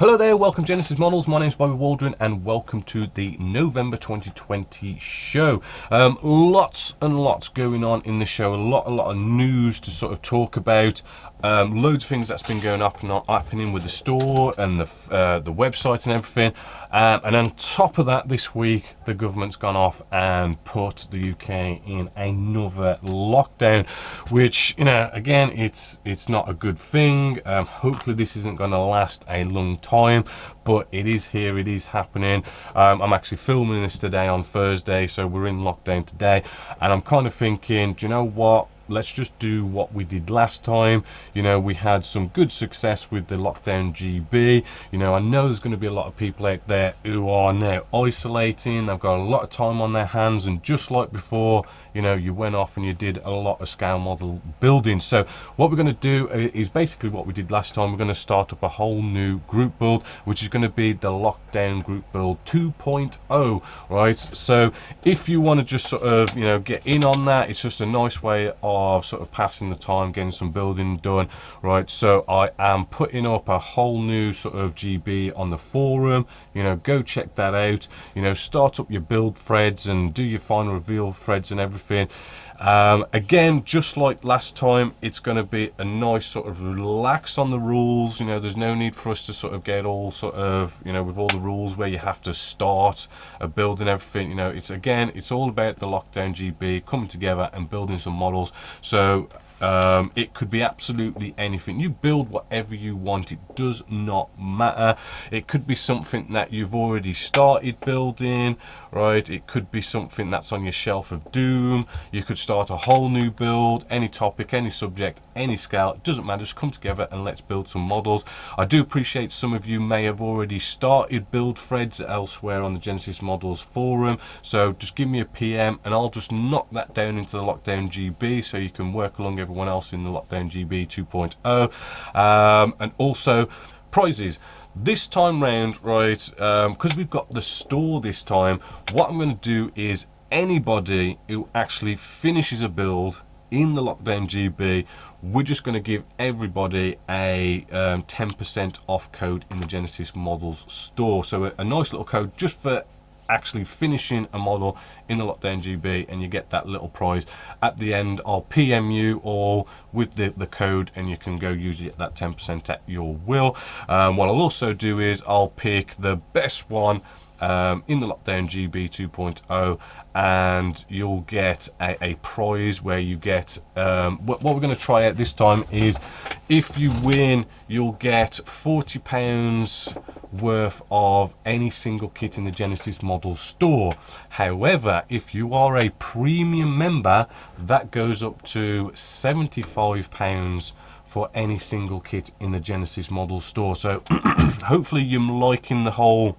Hello there, welcome Genesis Models. My name is Bobby Waldron and welcome to the November 2020 show. Lots and lots going on in the show, a lot of news to sort of talk about. Loads of things that's been going up and happening with the store and the website and everything. And on top of that, this week the government's gone off and put the UK in another lockdown, which, you know, again, it's not a good thing. Hopefully this isn't going to last a long time, but it is here, it is happening. I'm actually filming this today on Thursday, so we're in lockdown today, and I'm kind of thinking, do you know what? Let's just do what we did last time. You know, we had some good success with the lockdown GB. You know, I know there's going to be a lot of people out there who are now isolating. They've got a lot of time on their hands, and just like before, you know, you went off and you did a lot of scale model building. So what we're going to do is basically what we did last time. We're going to start up a whole new group build, which is going to be the lockdown group build 2.0, right? So if you want to just sort of, you know, get in on that, it's just a nice way of sort of passing the time, getting some building done, right? So I am putting up a whole new sort of GB on the forum. You know, go check that out. You know, start up your build threads and do your final reveal threads and everything. Again, just like last time, it's going to be a nice sort of relax on the rules. You know, there's no need for us to sort of get all sort of, you know, with all the rules where you have to start a build and everything. You know, it's all about the lockdown GB coming together and building some models. So it could be absolutely anything. You build whatever you want, it does not matter. It could be something that you've already started building, right? It could be something that's on your shelf of doom. You could start a whole new build, any topic, any subject, any scale, it doesn't matter. Just come together and let's build some models. I do appreciate some of you may have already started build threads elsewhere on the Genesis Models forum, so just give me a PM and I'll just knock that down into the lockdown GB so you can work along everyone else in the lockdown GB 2.0. And also prizes this time round, right? Because we've got the store this time, what I'm going to do is anybody who actually finishes a build in the lockdown GB, we're just going to give everybody a 10% off code in the Genesis Models store. So a nice little code just for actually finishing a model in the lockdown GB, and you get that little prize at the end. I'll PM you all with the code and you can go use it, that 10% at your will. What I'll also do is I'll pick the best one in the lockdown GB 2.0, and you'll get a prize where you get what we're going to try out this time is, if you win, you'll get £40 worth of any single kit in the Genesis Model store. However, if you are a premium member, that goes up to £75 for any single kit in the Genesis Model store. So hopefully you're liking the whole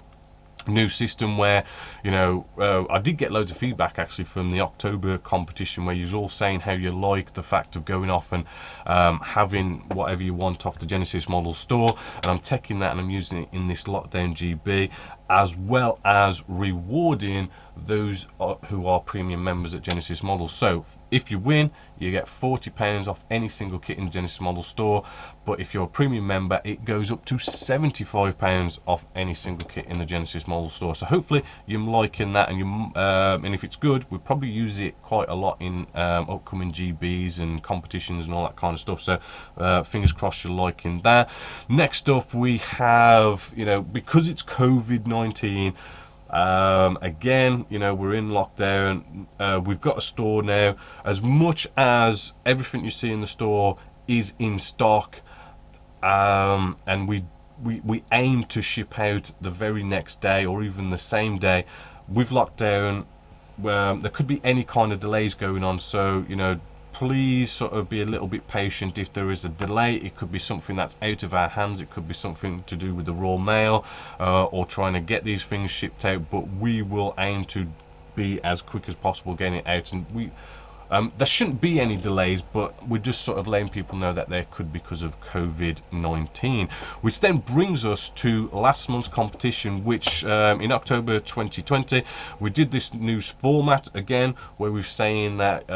new system where, you know, I did get loads of feedback actually from the October competition where you're all saying how you like the fact of going off and having whatever you want off the Genesis Model store, and I'm taking that and I'm using it in this lockdown GB, as well as rewarding those who are premium members at Genesis Models. So if you win, you get £40 off any single kit in the Genesis Model store, but if you're a premium member, it goes up to £75 off any single kit in the Genesis Model store. So hopefully you're liking that, and if it's good, we'll probably use it quite a lot in upcoming GBs and competitions and all that kind of stuff. So fingers crossed you're liking that. Next up, we have, you know, because it's COVID-19, again, you know, we're in lockdown. We've got a store now. As much as everything you see in the store is in stock, and we aim to ship out the very next day or even the same day, with lockdown, there could be any kind of delays going on. So, you know, please sort of be a little bit patient if there is a delay. It could be something that's out of our hands, it could be something to do with the raw mail, or trying to get these things shipped out, but we will aim to be as quick as possible getting it out. And there shouldn't be any delays, but we're just sort of letting people know that there could because of COVID-19, which then brings us to last month's competition, which in October 2020 we did this new format again where we're saying that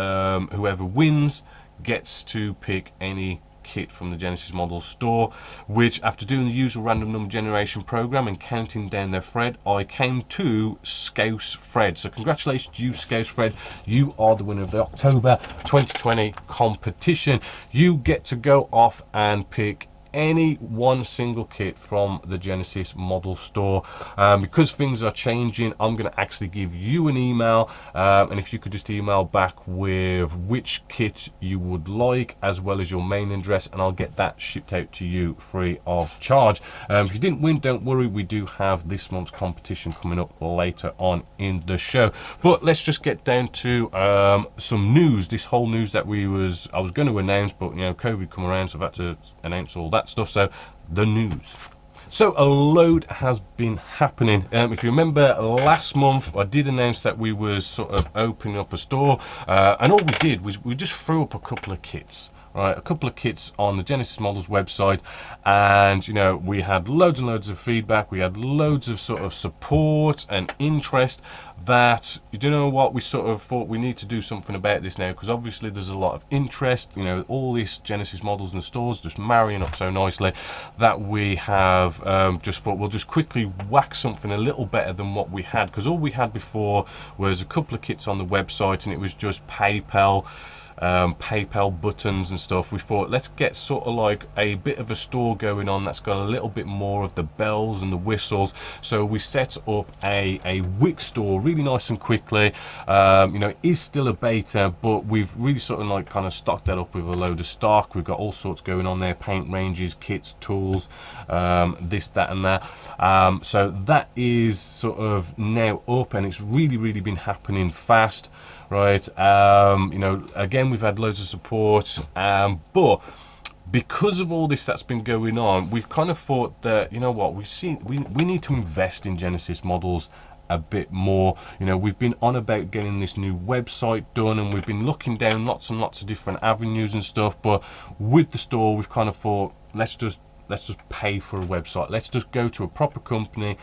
whoever wins gets to pick any kit from the Genessis Models store, which after doing the usual random number generation program and counting down their Fred, I came to Scouse Fred. So congratulations to you, Scouse Fred. You are the winner of the October 2020 competition. You get to go off and pick any one single kit from the Genessis model store. Because things are changing, I'm going to actually give you an email, and if you could just email back with which kit you would like as well as your mailing address, and I'll get that shipped out to you free of charge. If you didn't win, don't worry, we do have this month's competition coming up later on in the show. But let's just get down to some news. This whole news that I was going to announce, but you know, COVID come around, so I've had to announce all that stuff. So the news. So a load has been happening. If you remember last month, I did announce that we was sort of opening up a store, and all we did was we just threw up a couple of kits. Right, a couple of kits on the Genessis Models website, and you know, we had loads and loads of feedback. We had loads of sort of support and interest that, you know what, we sort of thought we need to do something about this now, because obviously there's a lot of interest. You know, all these Genessis Models and stores just marrying up so nicely that we have just thought we'll just quickly whack something a little better than what we had, because all we had before was a couple of kits on the website and it was just PayPal buttons and stuff. We thought, let's get sort of like a bit of a store going on that's got a little bit more of the bells and the whistles. So we set up a Wix store really nice and quickly. You know, it is still a beta, but we've really sort of like kind of stocked that up with a load of stock. We've got all sorts going on there, paint ranges, kits, tools, this, that and that. So that is sort of now up, and it's really been happening fast. Right, you know, again, we've had loads of support, but because of all this that's been going on, we've kind of thought that, you know what, we need to invest in Genessis Models a bit more. You know, we've been on about getting this new website done, and we've been looking down lots and lots of different avenues and stuff, but with the store, we've kind of thought, let's just pay for a website. Let's just go to a proper company,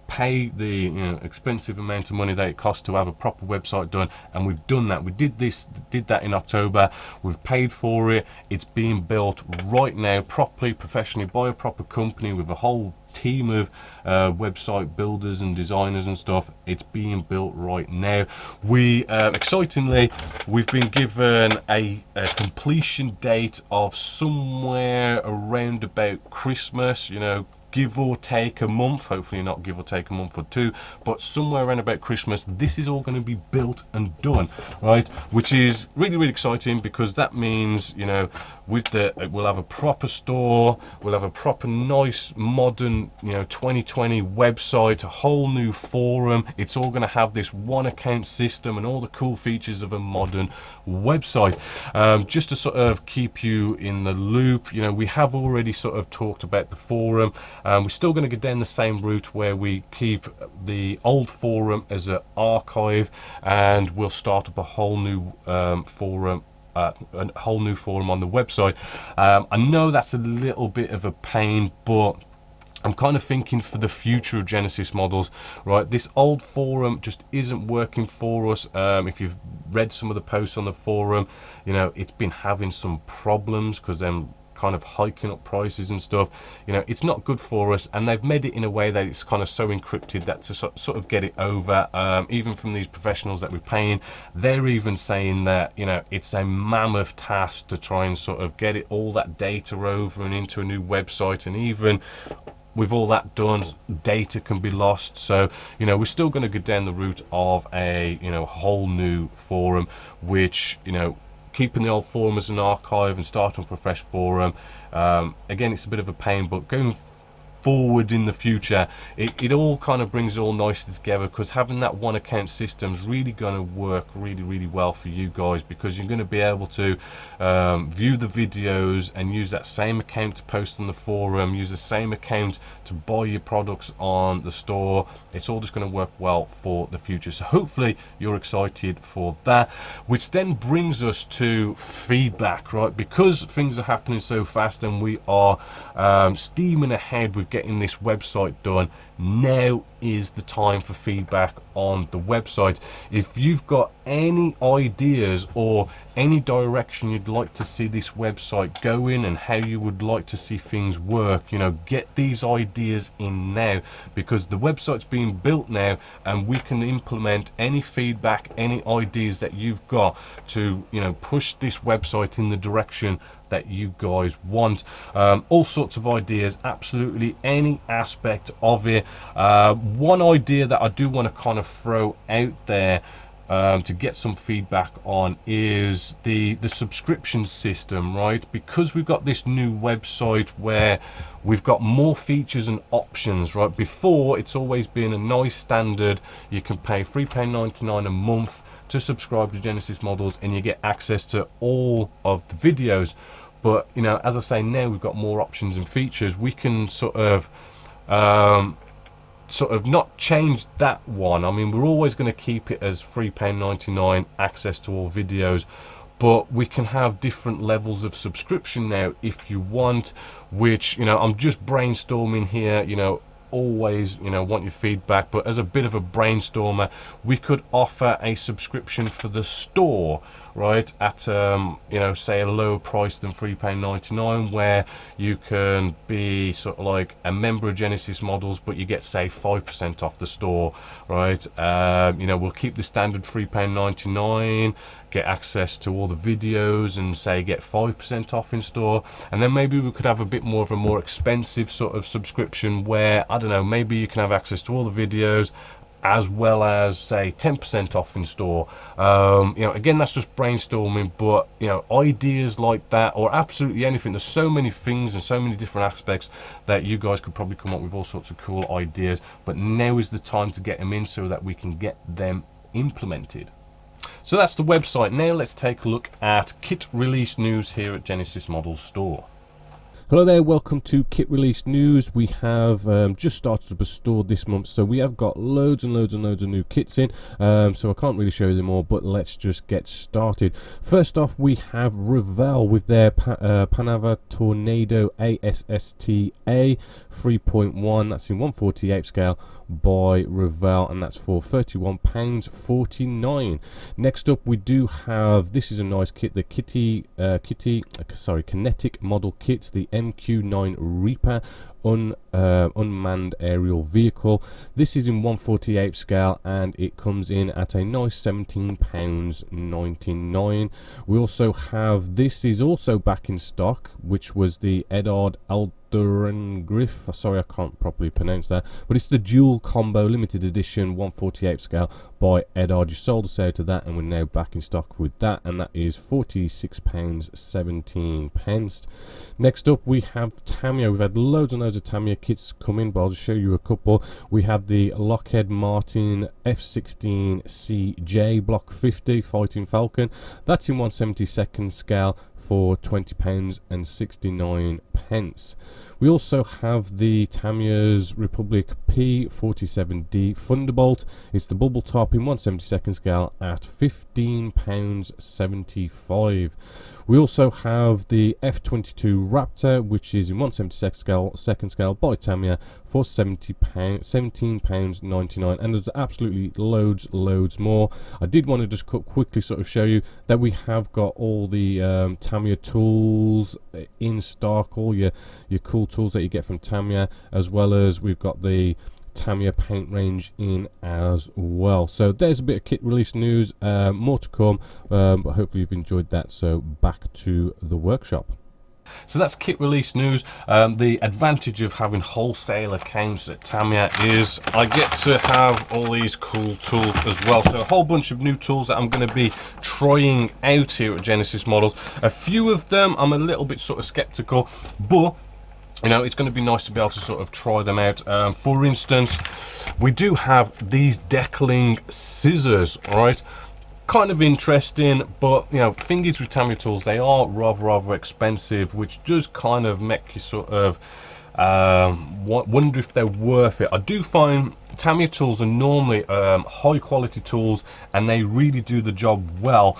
pay the expensive amount of money that it costs to have a proper website done, and we've done that. We did that in October. We've paid for it. It's being built right now properly, professionally, by a proper company with a whole team of website builders and designers and stuff. It's being built right now. We excitingly, we've been given a completion date of somewhere around about Christmas, you know, give or take a month, hopefully not give or take a month or two, but somewhere around about Christmas, this is all going to be built and done, right? Which is really exciting, because that means, you know, we'll have a proper store, we'll have a proper nice modern, you know, 2020 website, a whole new forum. It's all going to have this one account system and all the cool features of a modern website. Just to sort of keep you in the loop, you know, we have already sort of talked about the forum. We're still going to go down the same route where we keep the old forum as an archive, and we'll start up a whole new forum. A whole new forum on the website. I know that's a little bit of a pain, but I'm kind of thinking for the future of Genessis Models, right? This old forum just isn't working for us. If you've read some of the posts on the forum, you know, it's been having some problems because them kind of hiking up prices and stuff. You know, it's not good for us, and they've made it in a way that it's kind of so encrypted that to sort of get it over, even from these professionals that we're paying, they're even saying that, you know, it's a mammoth task to try and sort of get it all that data over and into a new website, and even with all that done, data can be lost. So, you know, we're still going to go down the route of a, you know, whole new forum, which, you know, keeping the old forum as an archive and starting up a fresh forum. Again, it's a bit of a pain, but going forward in the future, it all kind of brings it all nicely together, because having that one account system is really going to work really well for you guys, because you're going to be able to view the videos and use that same account to post on the forum, use the same account to buy your products on the store. It's all just going to work well for the future. So hopefully you're excited for that, which then brings us to feedback, right? Because things are happening so fast and we are steaming ahead with getting this website done, now is the time for feedback on the website. If you've got any ideas or any direction you'd like to see this website go in and how you would like to see things work, you know, get these ideas in now, because the website's being built now and we can implement any feedback, any ideas that you've got to, you know, push this website in the direction that you guys want. All sorts of ideas, absolutely any aspect of it. One idea that I do want to kind of throw out there to get some feedback on is the subscription system, right? Because we've got this new website where we've got more features and options, right? Before, it's always been a nice standard. You can pay £3.99 a month to subscribe to Genessis Models and you get access to all of the videos. But, you know, as I say, now we've got more options and features. We can sort of not change that one. I mean, we're always going to keep it as £3.99 access to all videos, but we can have different levels of subscription now if you want, which, you know, I'm just brainstorming here, you know, always, you know, want your feedback, but as a bit of a brainstormer, we could offer a subscription for the store, right, at you know, say a lower price than £3.99, where you can be sort of like a member of Genessis Models, but you get, say, 5% off the store, right? You know, we'll keep the standard £3.99, get access to all the videos, and say get 5% off in store. And then maybe we could have a bit more of a more expensive sort of subscription where, I don't know, maybe you can have access to all the videos as well as, say, 10% off in store. You know, again, that's just brainstorming, but, you know, ideas like that, or absolutely anything. There's so many things and so many different aspects that you guys could probably come up with all sorts of cool ideas, but now is the time to get them in so that we can get them implemented. So that's the website. Now let's take a look at kit release news here at Genessis Models Store. Hello there, welcome to Kit Release News. We have just started up a store this month, so we have got loads and loads and loads of new kits in, so I can't really show you them all, but let's just get started. First off, we have Revell with their Panava Tornado ASSTA 3.1, that's in 1/48 scale by Revell, and that's for £31.49. Next up, we do have, this is a nice kit, the Kinetic model kits, the MQ9 Reaper unmanned aerial vehicle. This is in 1/48 scale and it comes in at a nice £17.99. We also have, this is also back in stock, which was the Edard Griff. Sorry, I can't properly pronounce that, but it's the dual combo limited edition 1/48 scale by Edard. You sold us out of that and we're now back in stock with that, and that is £46.17. Next up, we have Tamiya. We've had loads and loads of Tamiya kits come in, but I'll just show you a couple. We have the Lockheed Martin F-16CJ Block 50 Fighting Falcon. That's in 1/72nd scale for £20.69. We also have the Tamiya's Republic P47D Thunderbolt. It's the bubble top in 1/72nd scale at £15.75. We also have the F22 Raptor, which is in 1/72nd scale by Tamiya for £17.99, and there's absolutely loads more. I did want to just quickly sort of show you that we have got all the Tamiya tools in stock, all your cool tools that you get from Tamiya, as well as we've got the Tamiya paint range in as well. So there's a bit of kit release news, more to come, but hopefully you've enjoyed that. So back to the workshop. So that's kit release news. The advantage of having wholesale accounts at Tamiya is I get to have all these cool tools as well. So a whole bunch of new tools that I'm going to be trying out here at Genessis Models. A few of them I'm a little bit sort of skeptical, but you know, it's going to be nice to be able to sort of try them out. For instance, we do have these deckling scissors, right? Kind of interesting, but you know, thing is with Tamiya tools, they are rather expensive, which does kind of make you sort of wonder if they're worth it. I do find Tamiya tools are normally high quality tools and they really do the job well,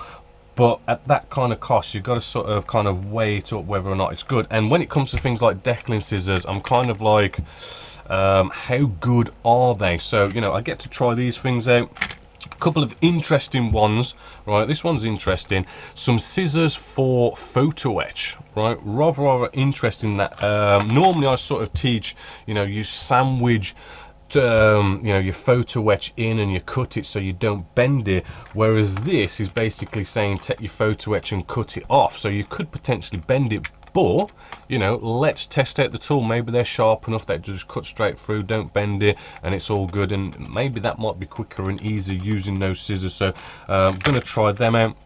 but at that kind of cost, you've got to sort of weigh it up whether or not it's good. And when it comes to things like deckling scissors, I'm kind of like, How good are they? So, you know, I get to try these things out. A couple of interesting ones, right? This one's interesting. Some scissors for photo etch, right? Rather interesting. That normally I sort of teach, you know, you sandwich you know, your photo etch in and you cut it so you don't bend it, whereas this is basically saying take your photo etch and cut it off, so you could potentially bend it. But, you know, let's test out the tool. Maybe they're sharp enough that just cut straight through, don't bend it, and it's all good. And maybe that might be quicker and easier using those scissors. So I'm going to try them out.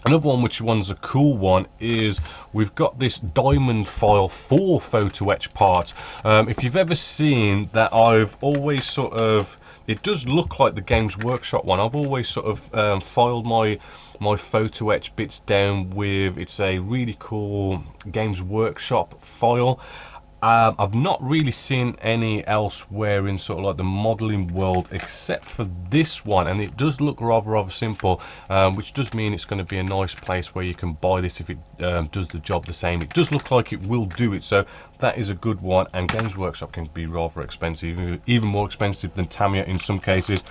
Another one, which one's a cool one, is we've got this diamond file for photo etch parts. If you've ever seen that, I've always sort of, it does look like the Games Workshop one. I've always sort of filed my photo etch bits down with, it's a really cool Games Workshop file. I've not really seen any elsewhere in sort of like the modeling world except for this one, and it does look rather simple, which does mean it's going to be a nice place where you can buy this if it does the job the same. It does look like it will do it, so that is a good one. And Games Workshop can be rather expensive, even more expensive than Tamiya in some cases.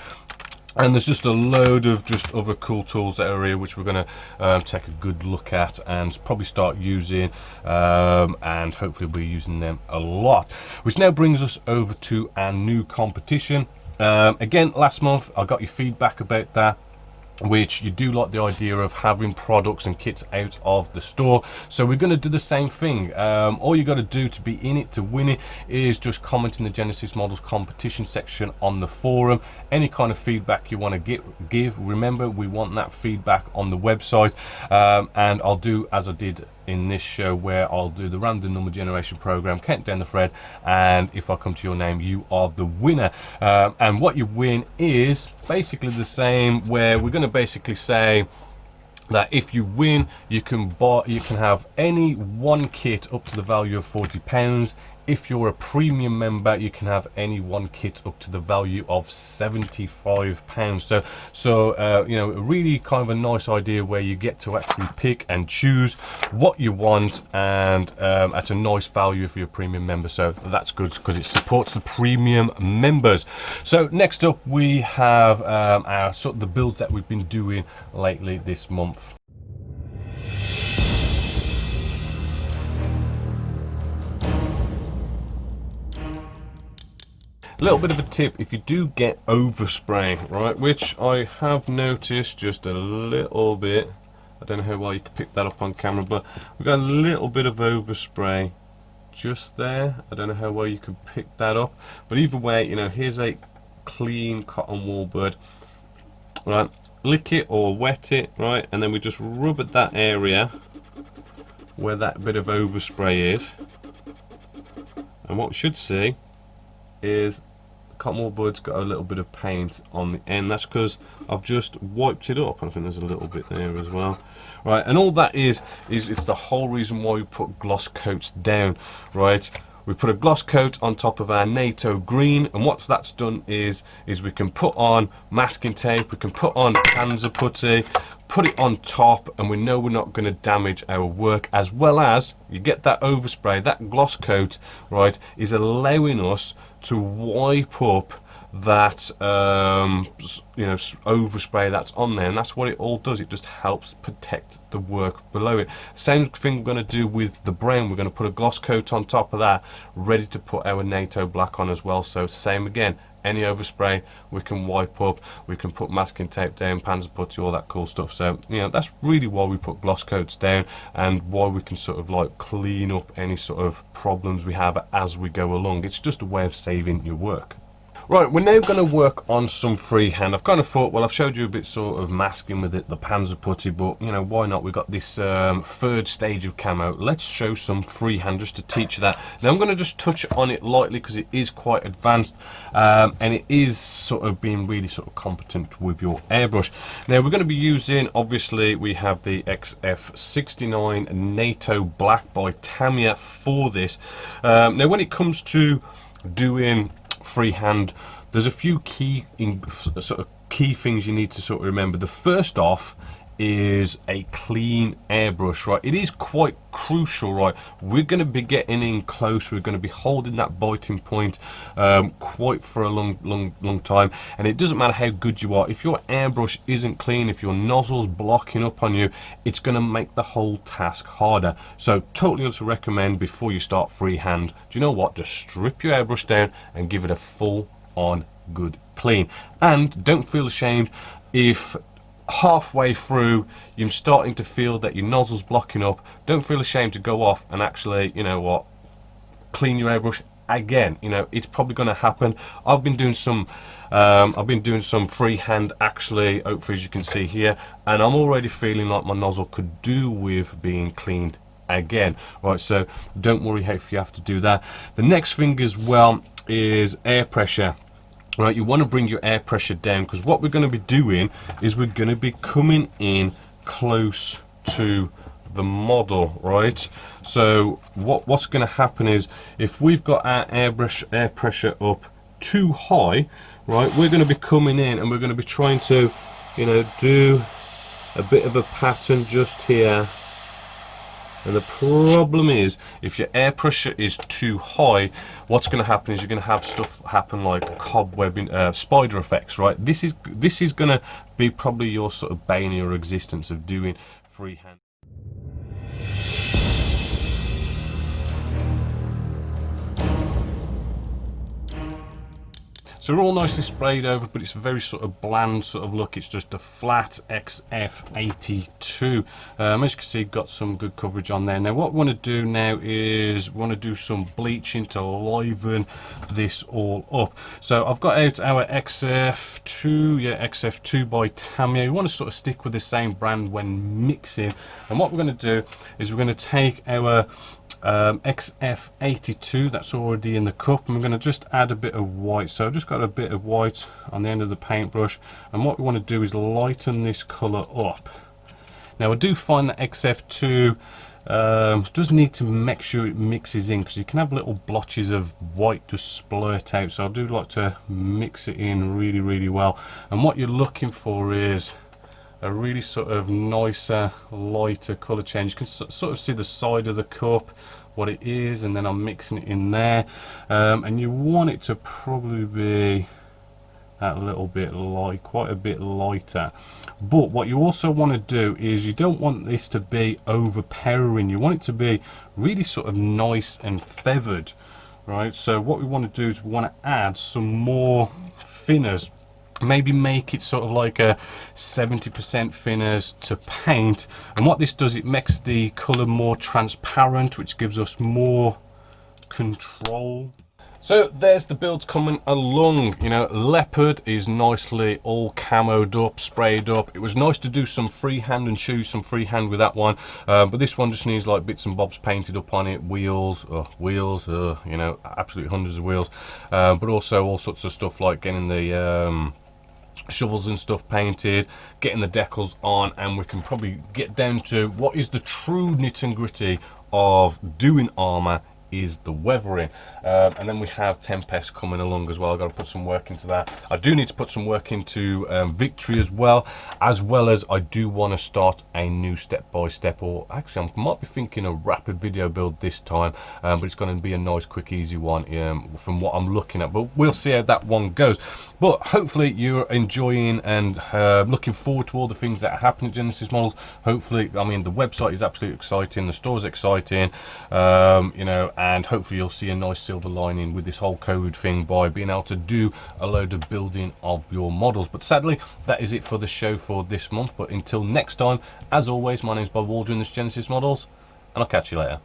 And there's just a load of just other cool tools that are here, which we're going to take a good look at and probably start using, and hopefully we'll be using them a lot. Which now brings us over to our new competition. Again, last month I got your feedback about that, which you do like the idea of having products and kits out of the store. So we're going to do the same thing. All you got to do to be in it, to win it, is just comment in the Genesis Models competition section on the forum. Any kind of feedback you want to give, remember, we want that feedback on the website. And I'll do as I did in this show, where I'll do the random number generation program, count down the thread, and if I come to your name, you are the winner. And what you win is basically the same, where we're going to basically say that if you win, you can have any one kit up to the value of £40. If you're a premium member, you can have any one kit up to the value of £75. So you know, really kind of a nice idea where you get to actually pick and choose what you want, and at a nice value for your premium member. So that's good because it supports the premium members. So next up, we have our sort of the builds that we've been doing lately this month. A little bit of a tip: if you do get overspray, right, which I have noticed just a little bit, I don't know how well you can pick that up on camera, but we've got a little bit of overspray just there. I don't know how well you can pick that up, but either way, you know, here's a clean cotton wool bud, right? Lick it or wet it, right, and then we just rub at that area where that bit of overspray is, and what we should see is the cotton wool bud's got a little bit of paint on the end. That's because I've just wiped it up. I think there's a little bit there as well, right? And all that is it's the whole reason why we put gloss coats down, right? We put a gloss coat on top of our NATO green, and what that's done is we can put on masking tape, we can put on Panzer putty, put it on top, and we know we're not going to damage our work. As well as you get that overspray, that gloss coat, right, is allowing us to wipe up that you know, overspray that's on there, and that's what it all does. It just helps protect the work below it. Same thing we're going to do with the brown. We're going to put a gloss coat on top of that, ready to put our NATO black on as well. So same again, any overspray we can wipe up, we can put masking tape down, Panzer putty, all that cool stuff. So, you know, that's really why we put gloss coats down, and why we can sort of like clean up any sort of problems we have as we go along. It's just a way of saving your work. Right, we're now going to work on some freehand. I've kind of thought, well, I've showed you a bit sort of masking with it, the Panzer putty, but, you know, why not? We've got this third stage of camo. Let's show some freehand just to teach you that. Now, I'm going to just touch on it lightly because it is quite advanced, and it is sort of being really sort of competent with your airbrush. Now, we're going to be using, obviously, we have the XF69 NATO Black by Tamiya for this. Now, when it comes to doing freehand, there's a few key things you need to sort of remember. The first off is a clean airbrush, right? It is quite crucial, right? We're going to be getting in close, we're going to be holding that biting point quite for a long time, and it doesn't matter how good you are, if your airbrush isn't clean, if your nozzle's blocking up on you, it's going to make the whole task harder. So totally to recommend before you start freehand, do you know what, just strip your airbrush down and give it a full on good clean. And don't feel ashamed if halfway through you're starting to feel that your nozzle's blocking up. Don't feel ashamed to go off and actually, you know what, clean your airbrush again. You know, it's probably going to happen. I've been doing some freehand actually, hopefully as you can see here, and I'm already feeling like my nozzle could do with being cleaned again, right? So don't worry if you have to do that. The next thing as well is air pressure. Right, you want to bring your air pressure down, because what we're going to be doing is we're going to be coming in close to the model, right? So what's going to happen is if we've got our air pressure up too high, right, we're going to be coming in and we're going to be trying to, you know, do a bit of a pattern just here. And the problem is, if your air pressure is too high, what's going to happen is you're going to have stuff happen like cobwebbing, spider effects, right? This is going to be probably your sort of bane of your existence of doing freehand. So we're all nicely sprayed over, but it's a very sort of bland sort of look. It's just a flat XF82. As you can see, got some good coverage on there. Now what we want to do now is we want to do some bleaching to liven this all up. So I've got out our XF2, XF2 by Tamiya. We want to sort of stick with the same brand when mixing. And what we're going to do is we're going to take our XF82 that's already in the cup, and we're going to just add a bit of white. So I've just got a bit of white on the end of the paintbrush, and what we want to do is lighten this colour up. Now I do find that XF2 does need to make sure it mixes in, because you can have little blotches of white just splurt out, so I do like to mix it in really well. And what you're looking for is a really sort of nicer, lighter colour change. You can sort of see the side of the cup, what it is, and then I'm mixing it in there. And you want it to probably be a little bit light, quite a bit lighter. But what you also want to do is you don't want this to be overpowering. You want it to be really sort of nice and feathered, right? So what we want to do is we want to add some more thinners. Maybe make it sort of like a 70% thinners to paint, and what this does, it makes the colour more transparent, which gives us more control. So there's the builds coming along. You know, leopard is nicely all camoed up, sprayed up. It was nice to do some freehand and show you some freehand with that one, but this one just needs like bits and bobs painted up on it, wheels, you know, absolutely hundreds of wheels, but also all sorts of stuff like getting the shovels and stuff painted, getting the decals on, and we can probably get down to what is the true nit and gritty of doing armor, is the weathering. And then we have Tempest coming along as well. I've got to put some work into that. I do need to put some work into Victory as well as I do want to start a new step-by-step, or actually I might be thinking a rapid video build this time, but it's going to be a nice quick easy one from what I'm looking at, but we'll see how that one goes. But hopefully you're enjoying and looking forward to all the things that happen at Genessis Models. Hopefully, I mean, the website is absolutely exciting, the store's exciting, you know, and hopefully you'll see a nice silver lining with this whole COVID thing by being able to do a load of building of your models. But sadly, that is it for the show for this month. But until next time, as always, my name's Bob Waldron, this is Genessis Models, and I'll catch you later.